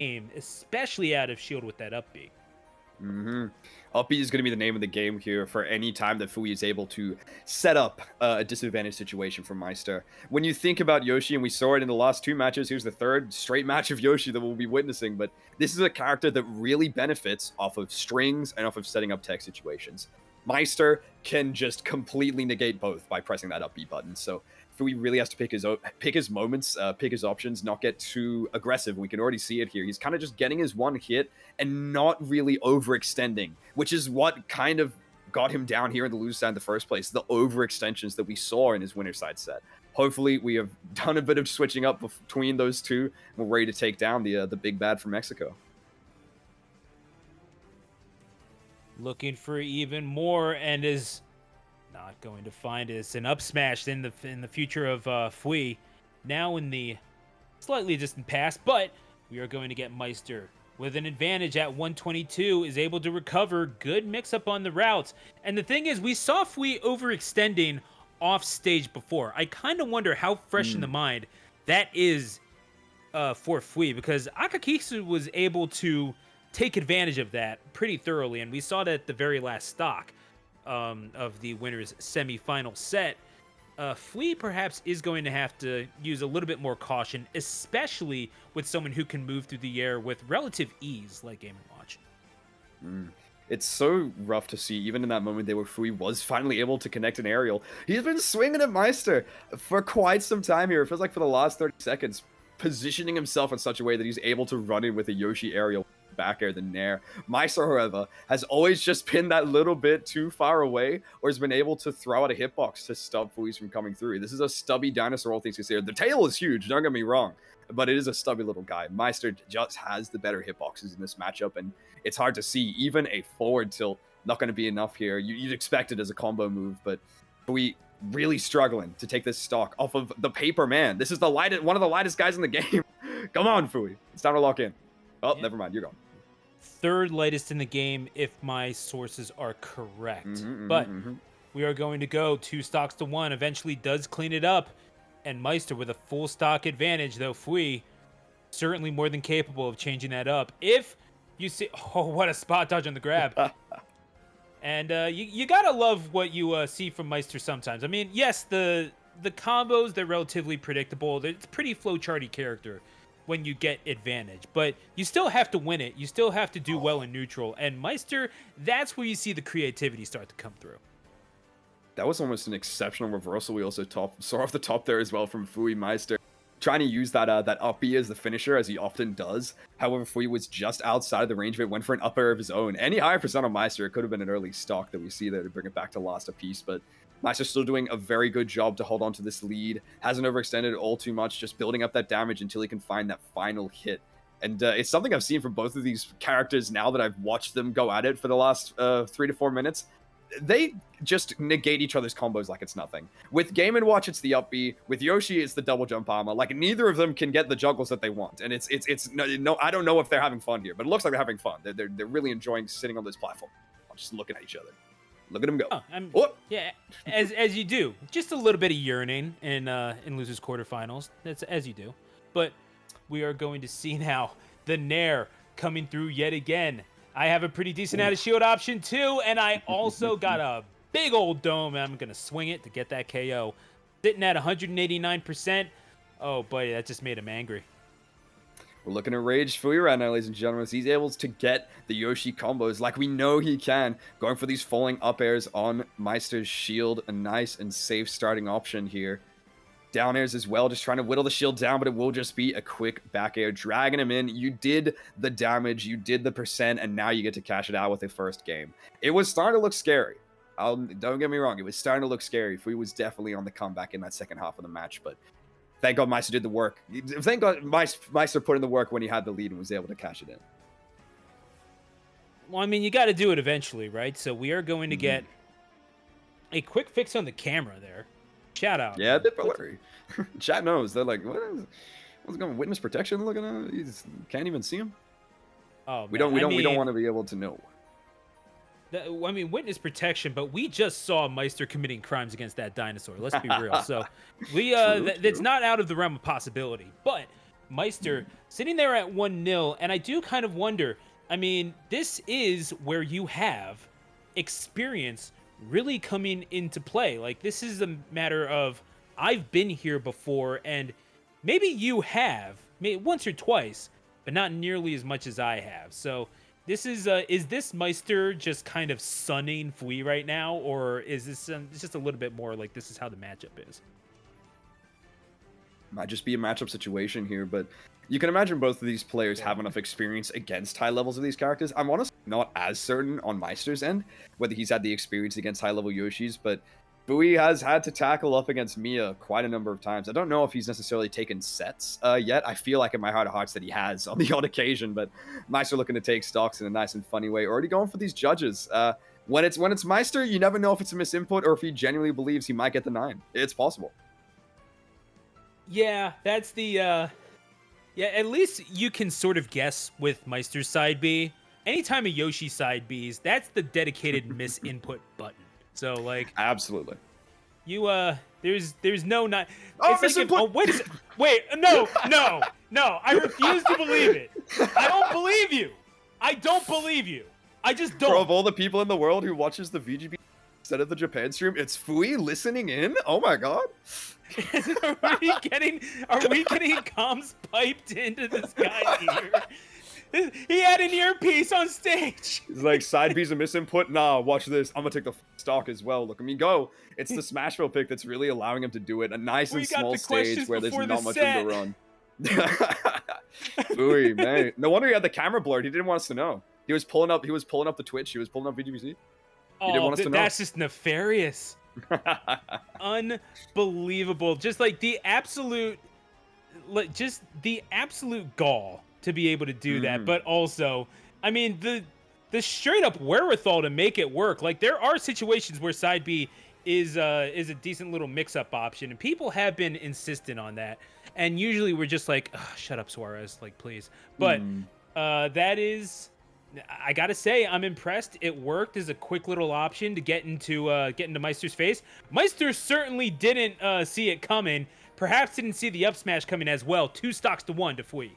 game, especially out of shield with that up B. Mm-hmm. Up B is going to be the name of the game here for any time that Fui is able to set up a disadvantage situation for Meister. When you think about Yoshi, and we saw it in the last two matches, here's the third straight match of Yoshi that we'll be witnessing, but this is a character that really benefits off of strings and off of setting up tech situations. Meister can just completely negate both by pressing that up B button, so Fui really has to pick his moments, pick his options, not get too aggressive. We can already see it here. He's kind of just getting his one hit and not really overextending, which is what kind of got him down here in the loser side in the first place, the overextensions that we saw in his winner side set. Hopefully, we have done a bit of switching up between those two. We're ready to take down the big bad from Mexico. Looking for even more, and is not going to find it. It's an up smash in the future of Fui. Now in the slightly distant past, but we are going to get Meister with an advantage at 122, is able to recover. Good mix-up on the routes. And the thing is, we saw Fui overextending off stage before. I kind of wonder how fresh in the mind that is for Fui, because Akakisu was able to take advantage of that pretty thoroughly, and we saw that at the very last stock of the winner's semi-final set. Fui perhaps is going to have to use a little bit more caution, especially with someone who can move through the air with relative ease like Game & Watch. It's so rough to see, even in that moment there where Fui was finally able to connect an aerial. He's been swinging at Meister for quite some time here. It feels like for the last 30 seconds, positioning himself in such a way that he's able to run in with a Yoshi aerial back air than nair. Meister, however, has always just been that little bit too far away, or has been able to throw out a hitbox to stop Fui's from coming through. This is a stubby dinosaur, all things considered. The tail is huge, don't get me wrong, but it is a stubby little guy. Meister just has the better hitboxes in this matchup, and it's hard to see. Even a forward tilt, not going to be enough here. You'd expect it as a combo move, but Fui really struggling to take this stock off of the paper man. This is the lightest, one of the lightest guys in the game. Come on, Fui. It's time to lock in. Oh, yeah. Never mind. You're gone. Third lightest in the game, if my sources are correct. But we are going to go 2 stocks to 1. Eventually does clean it up. And Meister with a full stock advantage, though Fui certainly more than capable of changing that up. If you see... Oh, what a spot dodge on the grab. And you gotta love what you see from Meister sometimes. I mean, yes, the combos, they're relatively predictable. It's pretty flowcharty character when you get advantage, but you still have to win it. You still have to do well in neutral. And Meister, that's where you see the creativity start to come through. That was almost an exceptional reversal. We also saw off the top there as well from Fui. Meister trying to use that up B as the finisher, as he often does. However, Fui was just outside of the range of it, went for an up air of his own. Any higher percent on Meister, it could have been an early stock that we see there to bring it back to last apiece, but Meister still doing a very good job to hold on to this lead. Hasn't overextended all too much, just building up that damage until he can find that final hit. And it's something I've seen from both of these characters now that I've watched them go at it for the last 3 to 4 minutes. They just negate each other's combos like it's nothing. With Game & Watch, it's the up B. With Yoshi, it's the double jump armor. Like, neither of them can get the juggles that they want. And it's no, I don't know if they're having fun here, but it looks like they're having fun. They're really enjoying sitting on this platform, just looking at each other. Look at him go. Yeah, as you do. Just a little bit of yearning in losers quarterfinals. That's as you do. But we are going to see now the Nair coming through yet again. I have a pretty decent out of shield option too, and I also got a big old dome, and I'm going to swing it to get that KO. Sitting at 189%. Oh, buddy, that just made him angry. We're looking at Rage Fui right now, ladies and gentlemen. He's able to get the Yoshi combos like we know he can. Going for these falling up airs on Meister's shield. A nice and safe starting option here. Down airs as well, just trying to whittle the shield down, but it will just be a quick back air, dragging him in. You did the damage, you did the percent, and now you get to cash it out with the first game. It was starting to look scary. Don't get me wrong, it was starting to look scary. Fui was definitely on the comeback in that second half of the match, but thank God Meister did the work. Thank God Meister put in the work when he had the lead and was able to cash it in. Well, I mean, you got to do it eventually, right? So we are going to get a quick fix on the camera there. Shout out. Yeah, they're blurry. Chat knows. They're like, what's going on? Witness protection looking at? You can't even see him. Oh, we don't want to be able to know. I mean, witness protection, but we just saw Meister committing crimes against that dinosaur. Let's be real. So we that's not out of the realm of possibility. But Meister sitting there at 1-0, and I do kind of wonder. I mean, this is where you have experience really coming into play. Like, this is a matter of I've been here before, and maybe you have, maybe once or twice, but not nearly as much as I have. So is this Meister just kind of sunning Fui right now, or is this it's just a little bit more like this is how the matchup is? Might just be a matchup situation here, but you can imagine both of these players Yeah. have enough experience against high levels of these characters. I'm honestly not as certain on Meister's end whether he's had the experience against high level Yoshis, but Fui has had to tackle up against Mia quite a number of times. I don't know if he's necessarily taken sets yet. I feel like in my heart of hearts that he has on the odd occasion, but Meister looking to take stocks in a nice and funny way. Already going for these judges. When it's Meister, you never know if it's a misinput or if he genuinely believes he might get the 9. It's possible. Yeah, that's the yeah, at least you can sort of guess with Meister's side B. Anytime a Yoshi side B's, that's the dedicated misinput button. So like Absolutely. you there's no not Oh, it's like if, misinput! oh wait, no, I refuse to believe it. I don't believe you. I don't believe you. I just don't. Bro, of all the people in the world who watches the VGB instead of the Japan stream, it's Fui listening in? Oh my god. are we getting comms piped into this guy's ear? He had an earpiece on stage. It's like, side B's a misinput? Nah, watch this. I'm gonna take the stock as well. Look at me go. It's the Smashville pick that's really allowing him to do it. A nice We and got small the stage questions where there's before not the much set. room to run. Fui, man. No wonder he had the camera blurred. He didn't want us to know. He was pulling up the Twitch. He was pulling up VGBC. He didn't want us to know. That's just nefarious. Unbelievable. Just like the absolute gall to be able to do that, but also I mean the straight up wherewithal to make it work. Like there are situations where side B is a decent little mix up option, and people have been insistent on that, and usually we're just like, "Ugh, shut up, Suarez, like please." But that is, I gotta say, I'm impressed. It worked as a quick little option to get into Meister's face. Meister certainly didn't see it coming. Perhaps didn't see the up smash coming as well. 2 stocks to 1 to Fui.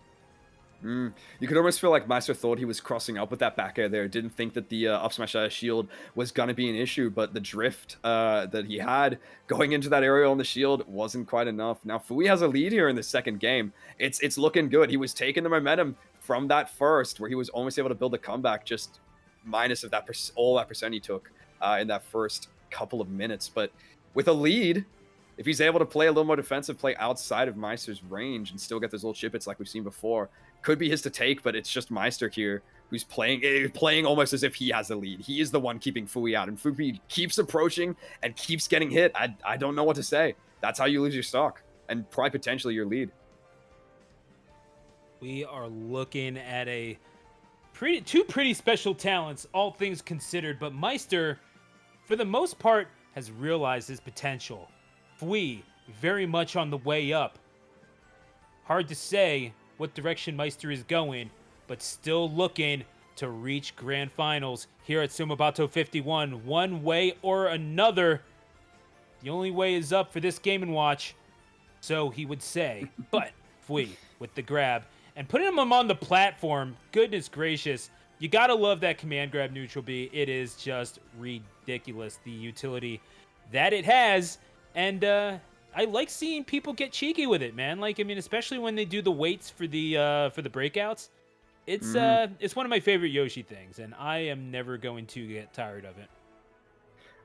You could almost feel like Meister thought he was crossing up with that back air there. Didn't think that the up smash shield was going to be an issue, but the drift that he had going into that aerial on the shield wasn't quite enough. Now, Fui has a lead here in the second game. It's looking good. He was taking the momentum from that first, where he was almost able to build a comeback, just minus of that all that percent he took in that first couple of minutes. But with a lead, if he's able to play a little more defensive, play outside of Meister's range, and still get those little chip hits like we've seen before, could be his to take. But it's just Meister here who's playing almost as if he has the lead. He is the one keeping Fui out, and Fui keeps approaching and keeps getting hit. I don't know what to say. That's how you lose your stock and probably potentially your lead. We are looking at two pretty special talents, all things considered, but Meister, for the most part, has realized his potential. Fui, very much on the way up. Hard to say what direction Meister is going, but still looking to reach grand finals here at Sumabato 51. One way or another, the only way is up for this Game & Watch, so he would say. But Fui with the grab and putting him on the platform, goodness gracious, you gotta love that command grab neutral B. It is just ridiculous, the utility that it has. And I like seeing people get cheeky with it, man. Like, I mean, especially when they do the weights for the breakouts. It's one of my favorite Yoshi things, and I am never going to get tired of it.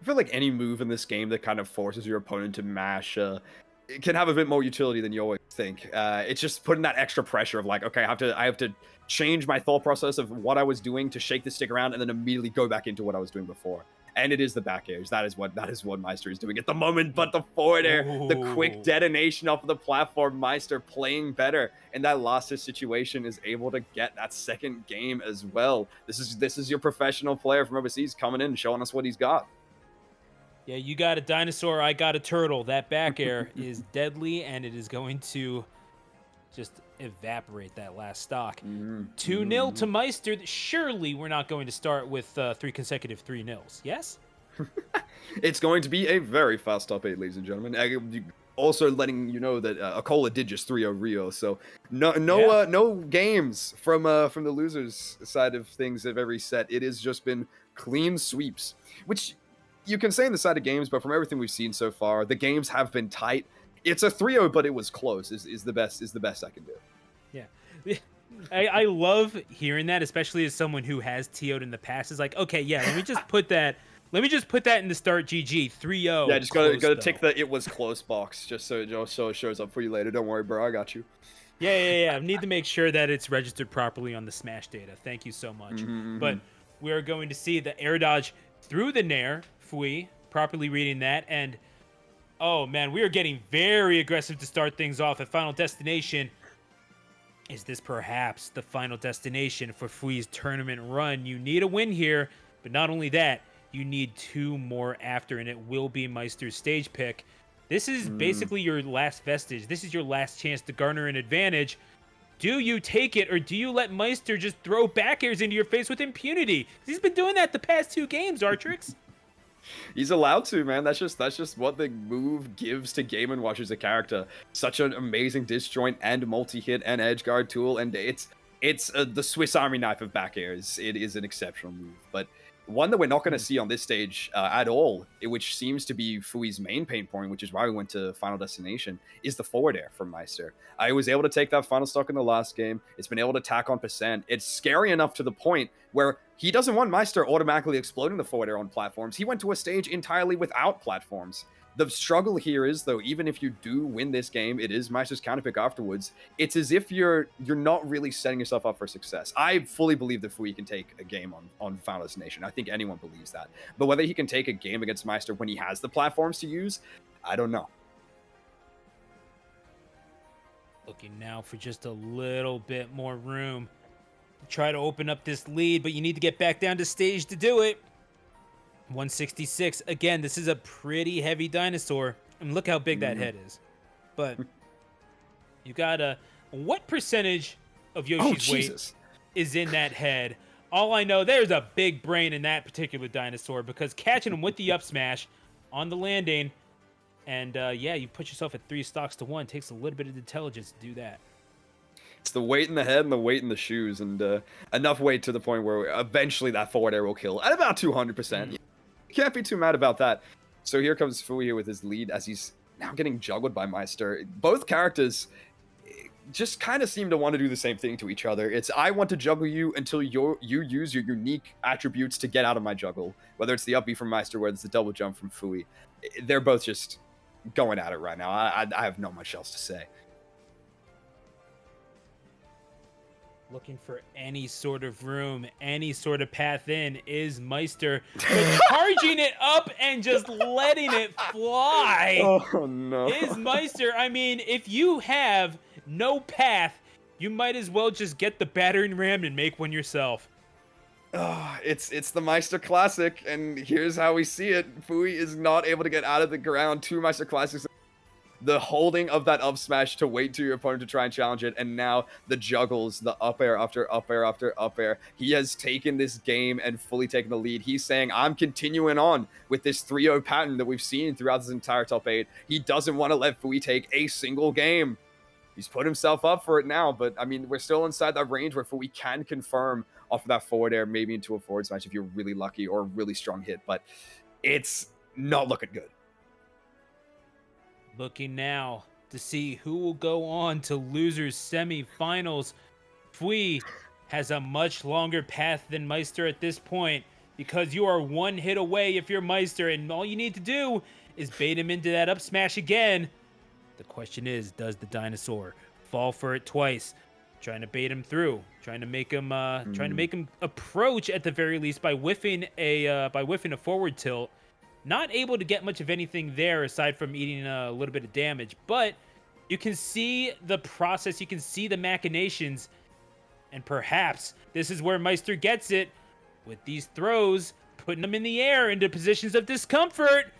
I feel like any move in this game that kind of forces your opponent to mash it can have a bit more utility than you always think. It's just putting that extra pressure of like, okay, I have to change my thought process of what I was doing to shake the stick around and then immediately go back into what I was doing before. And it is the back airs. That is what Meister is doing at the moment. But the forward air, the quick detonation off of the platform, Meister playing better in that last situation is able to get that second game as well. This is your professional player from overseas coming in and showing us what he's got. Yeah, you got a dinosaur, I got a turtle. That back air is deadly, and it is going to just evaporate that last stock. 2-0 to Meister. Surely we're not going to start with 3 consecutive 3-0s. Yes? It's going to be a very fast top 8, ladies and gentlemen. also letting you know that Akola did just 3-0 Rio, so Yeah. no games from the losers side of things of every set. It has just been clean sweeps, which you can say in the side of games, but from everything we've seen so far, the games have been tight. It's a 3-0, but it was close. Is the best I can do. Yeah. I love hearing that, especially as someone who has TO'd in the past. Is like, okay, yeah, let me just put that in the start GG 3-0. Yeah, just Close, gotta though. tick the "it was close" box, just so it shows up for you later. Don't worry, bro. I got you. Yeah. I need to make sure that it's registered properly on the Smash data. Thank you so much. But we are going to see the air dodge through the Nair, Fui, properly reading that. And, oh, man, we are getting very aggressive to start things off at Final Destination. Is this perhaps the final destination for Fui's tournament run? You need a win here, but not only that, you need 2 more after, and it will be Meister's stage pick. This is basically your last vestige. This is your last chance to garner an advantage. Do you take it, or do you let Meister just throw back airs into your face with impunity? He's been doing that the past 2 games, Artrix. He's allowed to, man. That's just what the move gives to Game & Watch as a character. Such an amazing disjoint and multi-hit and edge guard tool, and it's the Swiss Army knife of back airs. It is an exceptional move, but one that we're not going to see on this stage at all, which seems to be Fui's main pain point, which is why we went to Final Destination, is the forward air from Meister. I was able to take that final stock in the last game. It's been able to tack on percent. It's scary enough to the point where he doesn't want Meister automatically exploding the forward air on platforms. He went to a stage entirely without platforms. The struggle here is, though, even if you do win this game, it is Meister's counterpick afterwards. It's as if you're not really setting yourself up for success. I fully believe that Fui can take a game on Final Destination. I think anyone believes that. But whether he can take a game against Meister when he has the platforms to use, I don't know. Looking now for just a little bit more room to try to open up this lead, but you need to get back down to stage to do it. 166. Again, this is a pretty heavy dinosaur. And look how big that head is. But you got what percentage of Yoshi's weight is in that head? All I know, there's a big brain in that particular dinosaur, because catching him with the up smash on the landing, and yeah, you put yourself at 3 stocks to 1. Takes a little bit of intelligence to do that. It's the weight in the head and the weight in the shoes, and enough weight to the point where eventually that forward air will kill at about 200%. You can't be too mad about that. So here comes Fui here with his lead as he's now getting juggled by Meister. Both characters just kind of seem to want to do the same thing to each other. It's, I want to juggle you until you use your unique attributes to get out of my juggle. Whether it's the up B from Meister, whether it's the double jump from Fui. They're both just going at it right now. I have not much else to say. Looking for any sort of room, any sort of path in is Meister. But charging it up and just letting it fly Oh, no. is Meister. I mean, if you have no path, you might as well just get the battering ram and make one yourself. It's the Meister Classic, and here's how we see it. Fui is not able to get out of the ground. 2 Meister Classics. The holding of that up smash to wait to your opponent to try and challenge it, and now the juggles, the up air after up air after up air. He has taken this game and fully taken the lead. He's saying, I'm continuing on with this 3-0 pattern that we've seen throughout this entire top 8. He doesn't want to let Fui take a single game. He's put himself up for it now, but I mean, we're still inside that range where Fui can confirm off of that forward air, maybe into a forward smash if you're really lucky or a really strong hit, but it's not looking good. Looking now to see who will go on to losers semifinals. Fui has a much longer path than Meister at this point, because you are 1 hit away if you're Meister, and all you need to do is bait him into that up smash again. The question is, does the dinosaur fall for it twice? Trying to bait him through, trying to make him approach at the very least by whiffing a forward tilt. Not able to get much of anything there aside from eating a little bit of damage, but you can see the process, you can see the machinations, and perhaps this is where Meister gets it with these throws, putting them in the air into positions of discomfort.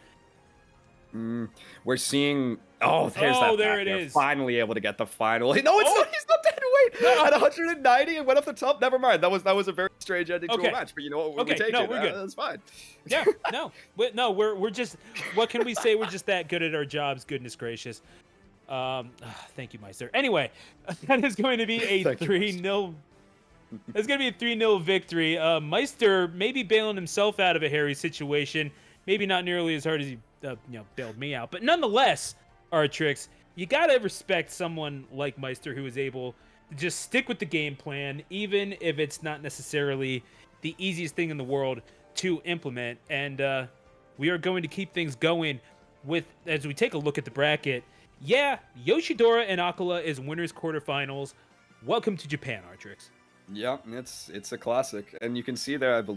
We're seeing, there's that there back it air. is. Finally able to get the final. No, it's not. He's not dead. wait. No. At 190 and went off the top. Never mind. That was a very strange ending to Okay. a match. But you know what? We Okay, take no, it. we're good. That's fine. Yeah, no, we're just. What can we say? We're just that good at our jobs. Goodness gracious. Thank you, Meister. Anyway, that is going to be a Thank you, 3-0. It's going to be a 3-0 victory. Meister maybe bailing himself out of a hairy situation. Maybe not nearly as hard as he, bailed me out. But nonetheless, Artrix, you gotta respect someone like Meister who is able to just stick with the game plan, even if it's not necessarily the easiest thing in the world to implement. And we are going to keep things going with as we take a look at the bracket. Yeah, Yoshidora and Akala is winners quarterfinals. Welcome to Japan, Artrix. Yeah, it's a classic, and you can see there. I believe